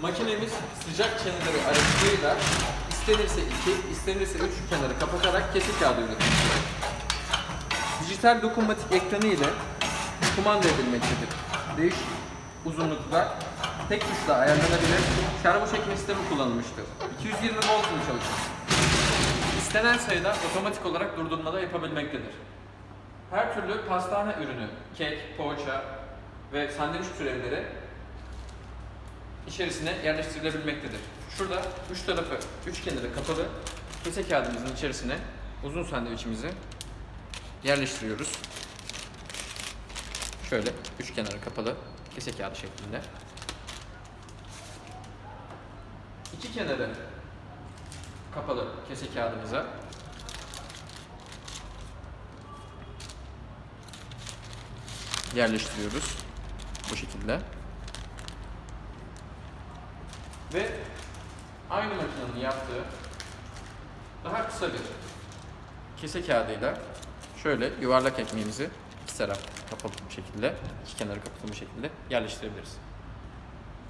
Makinemiz sıcak kenarları aracılığıyla istenirse 2, istenirse 3 kenarı kapatarak kesik kağıdı üretir. Dijital dokunmatik ekranı ile kumanda edilmektedir. Değişik uzunluklar tek tuşla ayarlanabilir. Servo çekme sistemi kullanılmıştır. 220 volt ile çalışır. İstenen sayıda otomatik olarak durdurmada yapabilmektedir. Her türlü pastane ürünü, kek, poğaça ve sandviç türevleri içerisine yerleştirilebilmektedir. Şurada üç tarafı, üç kenarı kapalı kese kağıdımızın içerisine uzun sandviçimizi yerleştiriyoruz. Şöyle üç kenarı kapalı kese kağıdı şeklinde. İki kenarı kapalı kese kağıdımıza yerleştiriyoruz bu şekilde. Ve aynı makinenin yaptığı daha kısa bir kese kağıdıyla şöyle yuvarlak ekmeğimizi iki taraf kapalı bir şekilde, iki kenarı kapalı bir şekilde yerleştirebiliriz.